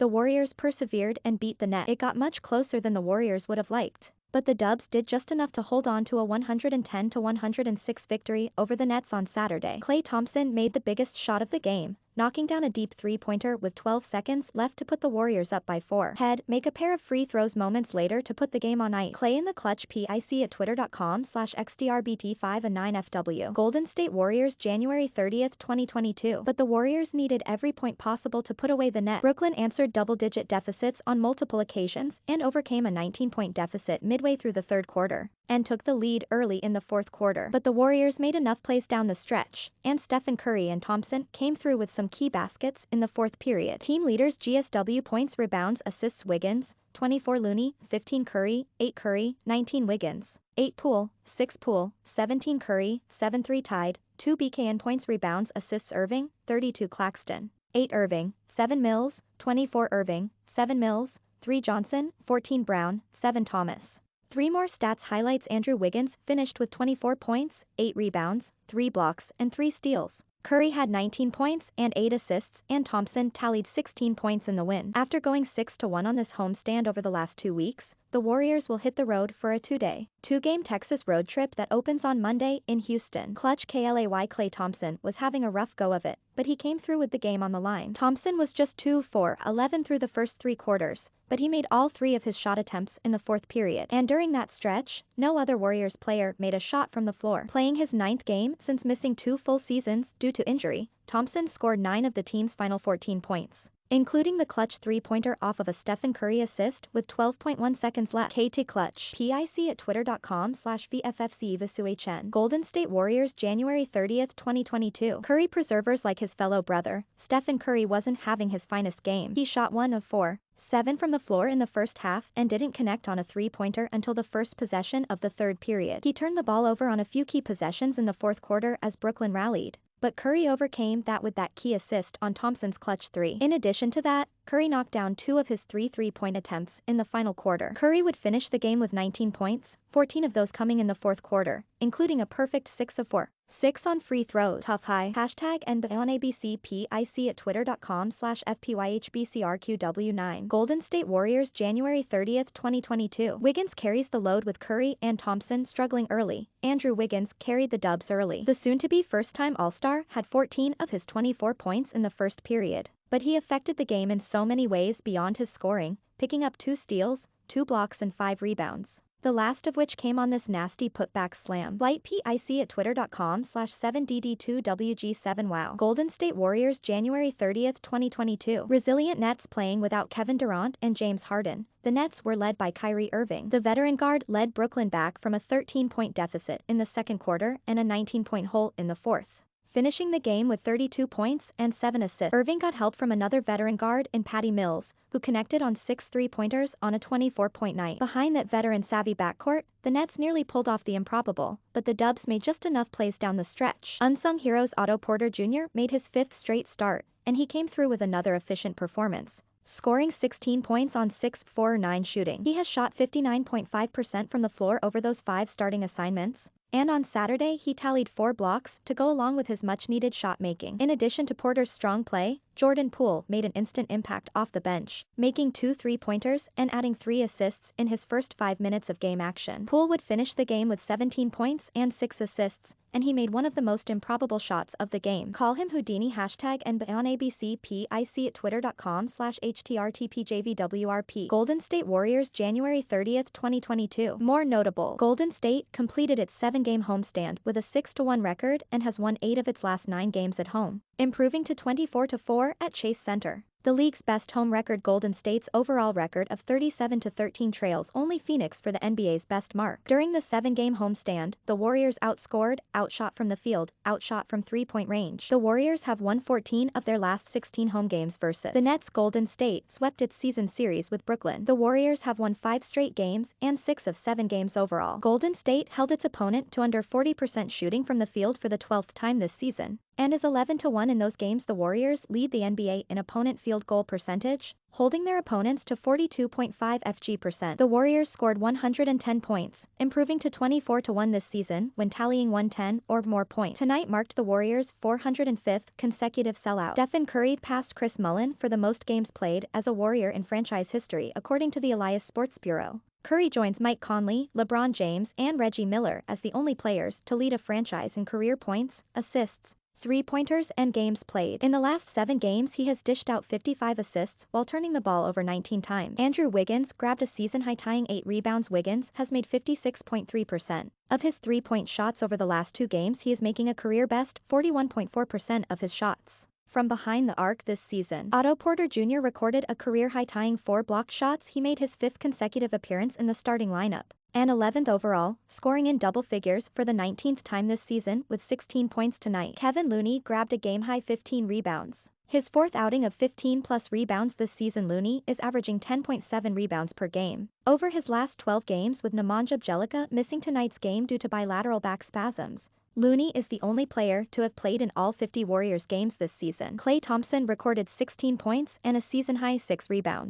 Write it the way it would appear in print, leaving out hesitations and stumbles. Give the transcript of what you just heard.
The Warriors persevered and beat the net. It got much closer than the Warriors would have liked, but the Dubs did just enough to hold on to a 110-106 victory over the Nets on Saturday. Klay Thompson made the biggest shot of the game, knocking down a deep three-pointer with 12 seconds left to put the Warriors up by 4. Make a pair of free throws moments later to put the game on ice. Klay in the clutch. PIC at twitter.com/xdrbt5 and 9FW. Golden State Warriors January 30, 2022. But the Warriors needed every point possible to put away the net. Brooklyn answered double-digit deficits on multiple occasions and overcame a 19-point deficit midway through the third quarter and took the lead early in the fourth quarter. But the Warriors made enough plays down the stretch, and Stephen Curry and Thompson came through with some key baskets in the fourth period. Team leaders GSW points, rebounds, assists: Wiggins, 24, Looney, 15, Curry, 8, 19, Wiggins, 8, Poole, 6, Poole, 17, Curry, 7, 3, tied, 2, BKN points, rebounds, assists: Irving, 32, Claxton, 8, Irving, 7, Mills, 24, Irving, 7, Mills, 3, Johnson, 14, Brown, 7, Thomas. 3 more stats highlights: Andrew Wiggins finished with 24 points, 8 rebounds, 3 blocks, and 3 steals. Curry had 19 points and 8 assists, and Thompson tallied 16 points in the win. After going 6-1 on this homestand over the last 2 weeks, the Warriors will hit the road for a 2-game Texas road trip that opens on Monday in Houston. Clutch Klay Thompson was having a rough go of it, but he came through with the game on the line. Thompson was just 2 for 11 through the first 3 quarters, but he made all 3 of his shot attempts in the fourth period. And during that stretch, no other Warriors player made a shot from the floor. Playing his 9th game since missing 2 full seasons due to injury, Thompson scored 9 of the team's final 14 points, including the clutch three-pointer off of a Stephen Curry assist with 12.1 seconds left. KT Clutch. PIC at twitter.com/VFFCVSUHN. Golden State Warriors January 30, 2022. Curry preservers like his fellow brother. Stephen Curry wasn't having his finest game. He shot 1 of 4-7 from the floor in the first half and didn't connect on a three-pointer until the first possession of the third period. He turned the ball over on a few key possessions in the fourth quarter as Brooklyn rallied, but Curry overcame that with that key assist on Thompson's clutch 3. In addition to that, Curry knocked down 2 of his 3 three-point attempts in the final quarter. Curry would finish the game with 19 points, 14 of those coming in the fourth quarter, including a perfect 6 of 4-6 on free throws. Tough high. #NBA on ABC. PIC at twitter.com/FPYHBCRQW9. Golden State Warriors January 30, 2022. Wiggins carries the load with Curry and Thompson struggling early. Andrew Wiggins carried the Dubs early. The soon-to-be first-time All-Star had 14 of his 24 points in the first period, but he affected the game in so many ways beyond his scoring, picking up 2 steals, 2 blocks and 5 rebounds, the last of which came on this nasty putback slam. Light. PIC at twitter.com/7DD2WG7. Wow. Golden State Warriors January 30, 2022. Resilient Nets playing without Kevin Durant and James Harden. The Nets were led by Kyrie Irving. The veteran guard led Brooklyn back from a 13-point deficit in the second quarter and a 19-point hole in the fourth, finishing the game with 32 points and 7 assists. Irving got help from another veteran guard in Patty Mills, who connected on 6 three-pointers on a 24-point night. Behind that veteran-savvy backcourt, the Nets nearly pulled off the improbable, but the Dubs made just enough plays down the stretch. Unsung heroes Otto Porter Jr. made his 5th straight start, and he came through with another efficient performance, scoring 16 points on 6-4-9 shooting. He has shot 59.5% from the floor over those 5 starting assignments, and on Saturday he tallied 4 blocks to go along with his much-needed shot-making. In addition to Porter's strong play, Jordan Poole made an instant impact off the bench, making 2 three-pointers and adding 3 assists in his first 5 minutes of game action. Poole would finish the game with 17 points and 6 assists, and he made one of the most improbable shots of the game. Call him Houdini. #NBA on ABC. PIC at twitter.com/HTRTPJVWRP. Golden State Warriors January 30, 2022. More notable. Golden State completed its 7-game homestand with a 6-1 record and has won 8 of its last 9 games at home, improving to 24-4 at Chase Center. The league's best home record. Golden State's overall record of 37-13 trails only Phoenix for the NBA's best mark. During the 7-game homestand, the Warriors outscored, outshot from the field, outshot from three-point range. The Warriors have won 14 of their last 16 home games versus the Nets. Golden State swept its season series with Brooklyn. The Warriors have won 5 straight games and 6 of 7 games overall. Golden State held its opponent to under 40% shooting from the field for the 12th time this season, and is 11-1 in those games. The Warriors lead the NBA in opponent field goal percentage, holding their opponents to 42.5 FG%. The Warriors scored 110 points, improving to 24-1 this season when tallying 110 or more points. Tonight marked the Warriors' 405th consecutive sellout. Stephen Curry passed Chris Mullin for the most games played as a Warrior in franchise history, according to the Elias Sports Bureau. Curry joins Mike Conley, LeBron James, and Reggie Miller as the only players to lead a franchise in career points, assists, three-pointers, and games played. In the last 7 games he has dished out 55 assists while turning the ball over 19 times. Andrew Wiggins grabbed a season-high tying 8 rebounds. Wiggins has made 56.3% of his three-point shots over the last 2 games. He is making a career-best 41.4% of his shots from behind the arc this season. Otto Porter Jr. recorded a career-high tying 4 blocked shots. He made his 5th consecutive appearance in the starting lineup and 11th overall, scoring in double figures for the 19th time this season with 16 points tonight. Kevin Looney grabbed a game-high 15 rebounds. His 4th outing of 15-plus rebounds this season. Looney is averaging 10.7 rebounds per game over his last 12 games, with Nemanja Bjelica missing tonight's game due to bilateral back spasms. Looney is the only player to have played in all 50 Warriors games this season. Klay Thompson recorded 16 points and a season-high 6 rebounds.